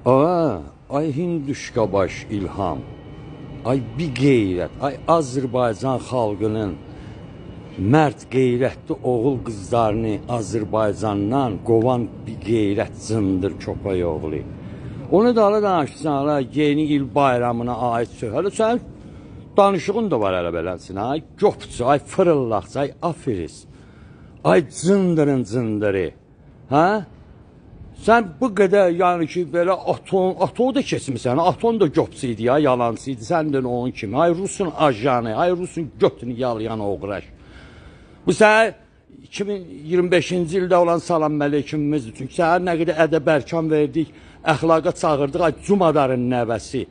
Aa, ay Hinduşka baş İlham, ay bir qeyrət, ay Azərbaycan xalqının mərd qeyrətli oğul qızlarını Azərbaycandan qovan bir qeyrət zındır köpək oğlu. Onu da ala danışsan, yeni il bayramına ait söz. Hələ sən danışığın da var hələ beləsin, ay göpçü, ay fırıllaqçı, ay afiris, ay zındırın zındırı, hə? Sən bu qədər, yəni ki, belə atom da keçmirsən, atom da göpçü idi ya, yalancı idi, sən də onun kimi, ay Rusun ajanı, ay Rusun götünü yalayan oğraş. Bu sənə 2025-ci ildə olan salam mələkimimizdir, çünki sənə nə qədər ədəb ərkan verdik, əxlaqa çağırdıq, ay Cumadarın nəvəsi,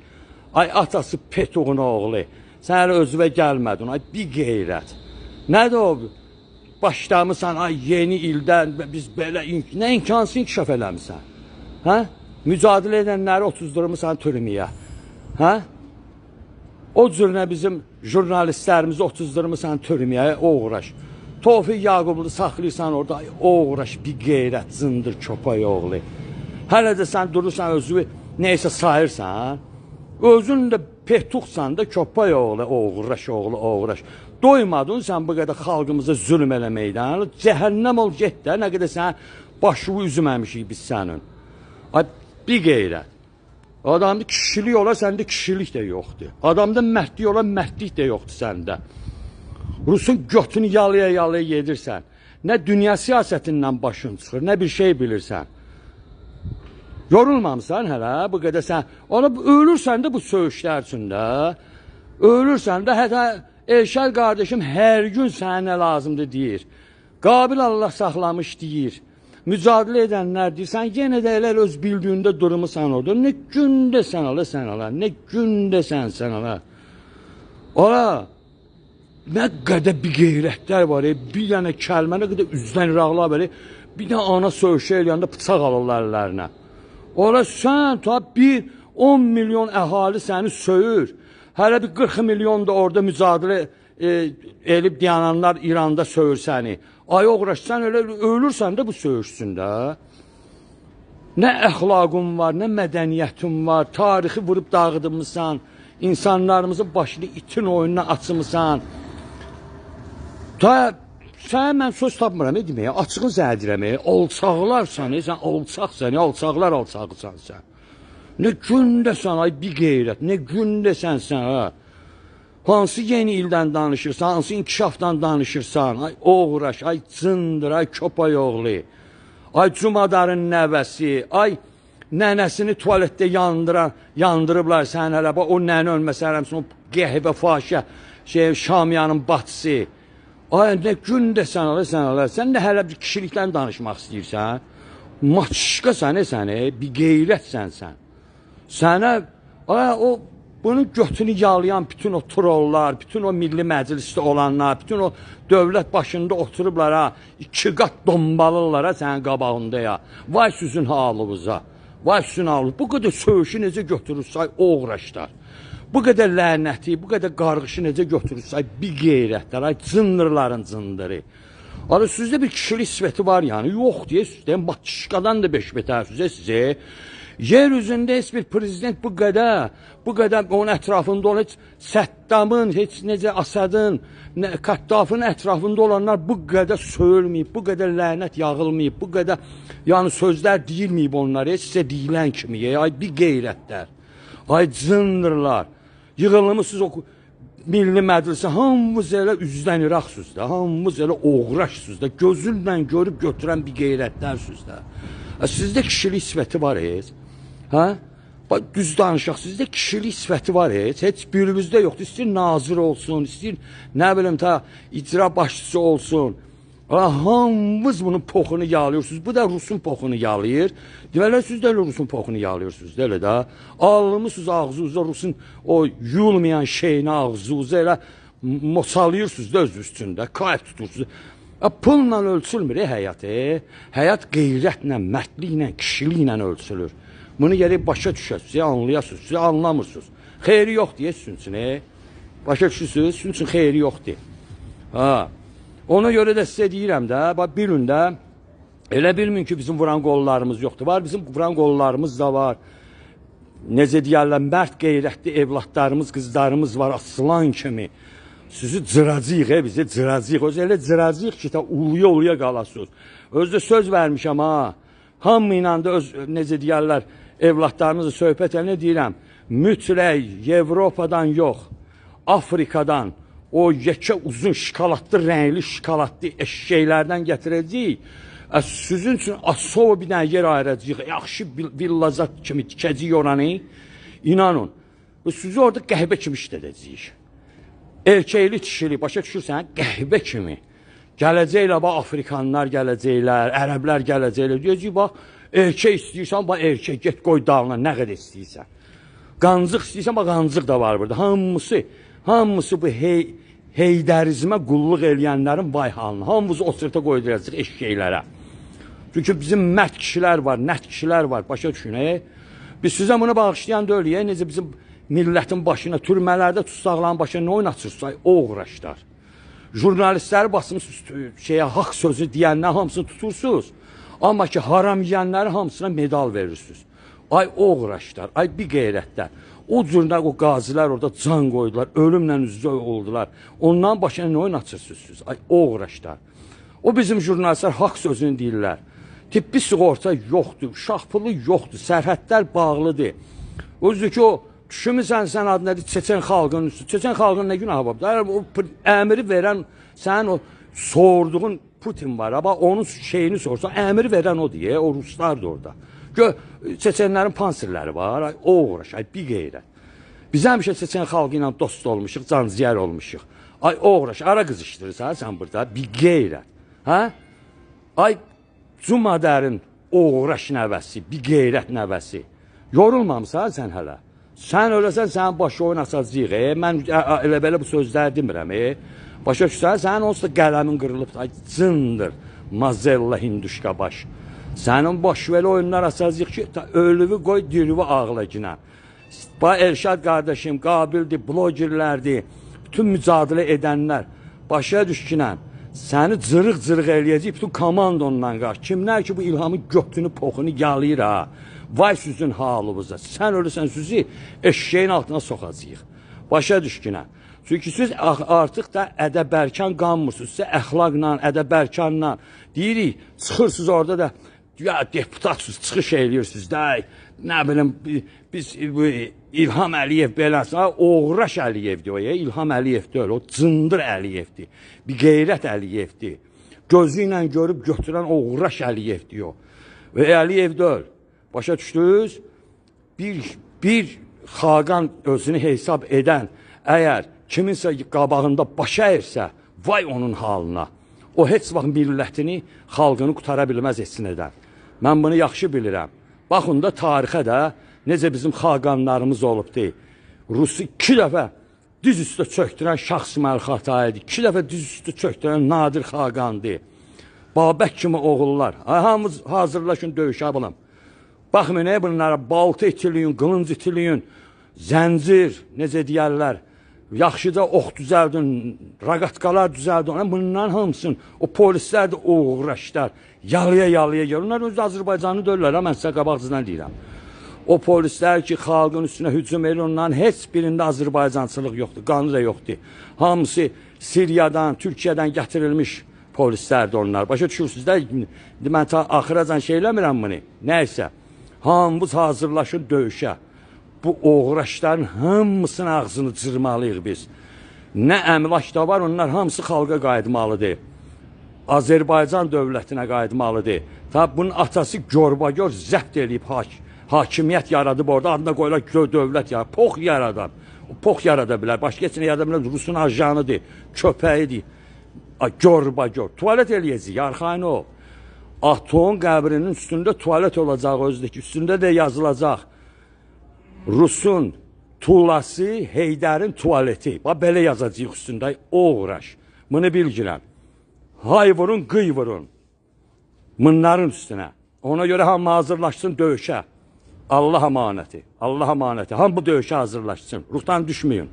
ay atası Petuğun oğlu, sən hələ özüvə gəlmədin, ay bir qeyrət. Nədir o? Başlamısan, ay yeni ildən biz belə, nə imkansız inkişaf eləmişsən? Hə? Mücadilə edənləri 30-durmuşsan türməyə. Hə? O cürünə bizim jurnalistlərimizi 30-durmuşsan türməyə, o uğraş. Tofiq Yaqublu saxlayırsan orada, ay o uğraş, bir qeyrət, zındır, köpək oğlu. Hələ də sən durursan, özünü neysə sayırsan, özün də petuqsan da köpək oğlu, o uğraş, oğlu, o uğraş. Doymadın sən bu qədər xalqımıza zülm eləməkdən, cəhənnəm ol get də, nə qədər sən başını üzməmişik biz sənin. Ay, bir qeyrət. Adamda kişilik ola, səndə kişilik də yoxdur. Adamda mərdlik ola, mərdlik də yoxdur səndə. Rusun götünü yalaya-yalaya yedirsən. Nə dünya siyasətindən başın çıxır, nə bir şey bilirsən. Yorulmamısan hələ, bu qədər sən. Ona ölürsən də bu söyüşlər üçündə. Ölürsən də, hətta Elşər qardaşım hər gün sənə nə lazımdır deyir. Qabil Allah saxlamış deyir. Mücadilə edənlər deyir. Sən yenə də elə öz bildiyində durmusan orada. Nə gündə sən ala, nə gündə sən ala. Ola, nə qədər bir qeyrətlər var, bir dənə kəlmə, nə qədər üzdən iraqlar var, bir dənə ana söyüşə eləyəndə bıçaq alırlar əllərinə. Ola, sən ta 10 milyon əhali səni söyür. Hələ bir 40 milyon da orada mücadilə elib dayananlar İranda söyür səni. Ay oğraş, sən elə ölürsən də bu söyüşsündə. Nə əxlaqın var, nə mədəniyyətin var, tarixi vurub dağıdımısan, insanlarımızın başını itin oyununa açımısan. Sən mən söz tapmıram, ne deməyə, açığın zədirəməyə, alçaqlarsan, sən alçaqsan, alçaqlar alçaqsan sən. Nə gündəsən, ay bir qeyrət, nə gündəsən sən, ha? Hansı yeni ildən danışırsan, hansı inkişafdan danışırsan, ay oğraş, ay cındır, ay köpək oğlu, ay Cumadarın nəvəsi, ay nənəsini tualetdə yandırıblar sən hələ, o nənə ölməsə hələmsin, o qəhvə faşə, Şamiyanın batısı, ay nə gündəsən, sən də hələ bir kişilikdən danışmaq istəyirsən, maçışqa səni, bir qeyrətsən sən. Sənə, bunun götünü yalayan bütün o trollar, bütün o milli məclisdə olanlar, bütün o dövlət başında oturublar, iki qat dombalırlar sənin qabağında ya. Vay sizin halınıza, vay sizin halınıza. Bu qədər söyüşü necə götürürsə, oğraşlar. Bu qədər lənəti, bu qədər qarğışı necə götürürsə, bir qeyrətlər, cındırların cındırı. Sizdə bir kişilik sifəti var yəni, yox deyə sizdə, batışqadan da beş betərsizə sizə. Yer üzündə heç bir prezident bu qədər onun ətrafında olan, heç Səddamın, heç necə Asadın, Kaddafın ətrafında olanlar bu qədər söyülməyib, bu qədər lənət yağılmayıb, bu qədər yəni sözlər deyilməyib onlara, heç sizə deyilən kimi, ay bir qeyrətlər, ay cındırlar, yığılmışsınız o milli məclisə, hamımız elə üzdən iraqsınız da, hamımız elə oğraşsınız da, gözünlə görüb götürən bir qeyrətlərsiniz da. Sizdə kişilik sifəti var heç. Hə? Düz danışaq, sizdə kişilik sifəti var heç birimizdə yoxdur. İstəyir nazir olsun, istəyir nə bilim icra başçısı olsun. Hamımız bunun poxunu yalıyorsunuz. Bu da Rusun poxunu yalayır. Deməli, siz də Rusun poxunu yalıyorsunuz. Elə də. Almışsınız ağzınıza Rusun o yulmayan şeyini ağzınıza elə moçalıyırsınız da öz üstündə. Qayıt tutursunuz. Pulla ölçülmür həyat. Həyat qeyrətlə, mərdliklə, kişiliklə ölçülür. Bunu gəlib başa düşəsiniz, anlayasınız, siz anlamırsınız. Xeyri yox deyə sizin üçün. Başa düşürsünüz, sizin üçün xeyri yoxdur. Ona görə də sizə deyirəm də, bilin də, elə bilmin ki bizim vuran qollarımız yoxdur. Var, bizim vuran qollarımız da var. necə deyərlər, mərd qeyrətli evlatlarımız, qızlarımız var, aslan kimi. Sizi cıracıyıq, bizi cıracıyıq. Öz elə cıracıyıq ki, uluya qalasınız. Özdə söz vermişəm ha. Hamı ilə də öz, necə deyərlər, evlatlarınızı söhbət nə deyirəm, mütləq Avropadan yox, Afrikadan o yekə uzun şikalatlı, rəngli şikalatlı eşşəklərdən gətirəcəyik. Sizin üçün asova bir dənə yer ayıracaq, yaxşı villazat kimi tikəcəyik oranı. İnanın, sizi orada qəhbə kimi işlədəcəyik. Erkəkli kişili, başa düşürsən, qəhbə kimi. Gələcəklər, bax, Afrikanlar gələcəklər, ərəblər gələcəklər. Deyəcək, bax, erkək istəyirsən, bax, erkək, get qoy dağına, nə qədər istəyirsən. Qancıq istəyirsən, bax, qancıq da var burada. Hamısı bu heydərizmə qulluq eləyənlərin vay halına. Hamımızı o sırta qoyduracaq eşkəklərə. Çünki bizim mərd kişilər var, nət kişilər var, başa düşün. Biz sizə bunu bağışlayan da öyle, necə bizim millətin başına, türmələrdə tutsaqların başına nə oynatırsınız? O uğraşlar. Jurnalistləri basmış haqq sözü deyənlər hamısını tutursunuz. Amma ki, haram yiyənləri hamısına medal verirsiniz. Ay o uğraşlar, ay bir qeyrətlər. O cürdə o qazilər orada can qoydular, ölümlə üzrə oldular. Ondan başına nə oynatırsınız? Ay o uğraşlar. O bizim jurnalistlər haqq sözünü deyirlər. Tibbi sığorta yoxdur, şahpılı yoxdur, sərhədlər bağlıdır. Özür ki, o düşümüsən sən adına Çeçen xalqının üstü. Çeçen xalqının nə günahı var? O əmri verən, sənin o sorduğun Putin var. Ama onun şeyini sorsan, əmri verən o diye, o Ruslar da orada. Çeçenlərin pansirləri var, o uğraş, ay bir qeyrət. Biz həmişə Çeçen xalqı ilə dost olmuşuq, canciyər olmuşuq. Ay o uğraş, ara qızışdırırsan sən burada, bir qeyrət. Hə? Ay Cumadərin o uğraş nəvəsi, bir qeyrət nəvəsi. Yorulmamısan sən hələ. Sən öləsən, sənin başı oynasacaq. Mən elə belə bu sözləri demirəm. Başa düşsən, sənin onsuz da qələmin qırılıb, ay cındır, mazella hinduşka baş. Sənin baş belə oyunlar asacaq ki, ölüvü qoy, dirvi ağla ginə. Bax, Elşad qardaşım, qabildir, blogerlərdir, bütün mücadilə edənlər, başa düşkünən, səni cırıq-cırıq eləyəcək, bütün komanda ondan qarşı. Kimlər ki, bu İlhamın götünü, poxunu yalayır ha. Vay sizin halınıza. Sən ölürsən, sizi eşeğin altına soxacaq. Başa düşkünən. Çünki siz artıq da ədəbərkan qanmırsınız. Siz əxlaqla, ədəbərkanla deyirik, çıxırsınız orada da, ya deputatsınız, çıxış eləyirsiniz də, nə bilim, biz İlham Əliyev beləsin, oğraş Əliyevdir o, İlham Əliyev deyil, o cındır Əliyevdir, bir qeyrət Əliyevdir, gözü ilə görüb götürən oğraş Əliyevdir o. Və Əliyev deyil, başa düşdünüz, bir xaqan özünü hesab edən, əgər kiminsə qabağında başa əyirsə, vay onun halına. O heç vaxt millətini, xalqını qutara bilməz etsin edər. Mən bunu yaxşı bilirəm. Baxın da tarixə də necə bizim xaqanlarımız olubdu. Rusu 2 dəfə diz üstə çöktürən Şah İsmayıl Xatayıdır. 2 dəfə diz üstə çöktürən Nadir Xaqandır. Babək kimi oğullar. Hamımız hazırlaşın döyüşə bulun. Baxmayın bunlara balta itiliyin, qılınc itiliyin, zəncir, necə deyərlər. Yaxşıca ox düzəldin, raqatqalar düzəldin. Bunların hamısın, o polislər də uğraşlar. Yalıya gəlir. Onlar özü Azərbaycanlı döyürlər. Mən sizə qabaqcıdan deyirəm. O polislər ki, xalqın üstünə hücum edir, onların heç birində Azərbaycançılıq yoxdur, qanı da yoxdur. Hamısı Siriyadan, Türkiyədən gətirilmiş polislərdir onlar. Başa düşürsünüz də, mən ta axıracan şey eləmirəm bunu. Nəysə, hamımız hazırlaşın döyüşə. Bu uğraşların hamısının ağzını cırmalıyıq biz. Nə əmlak da var, onlar hamısı xalqa qayıtmalıdır. Azərbaycan dövlətinə qayıtmalıdır. Tabi bunun atası görbagör zəbt eləyib hakimiyyət yaradıb orada, adına qoyular dövlət yaradıb. Pox yaradan. Pox yarada bilər. Başqa heç nə yarada bilər. Rusun ajanıdır, köpəyidir. Görbagör. Tualet eləyəcək, arxayın ol. Aton qəbrinin üstündə tualet olacaq özdəki. Üstündə də yazılacaq. Rusun tullası, Heydərin tualeti. Bax, belə yazacaq üstündə. O uğraş. Bunu bilgirəm. Hay vurun, qıy vurun. Bunların üstünə. Ona görə hamı hazırlaşsın döyüşə. Allah əmanəti. Allah əmanəti. Hamı bu döyüşə hazırlaşsın. Ruhdan düşməyin.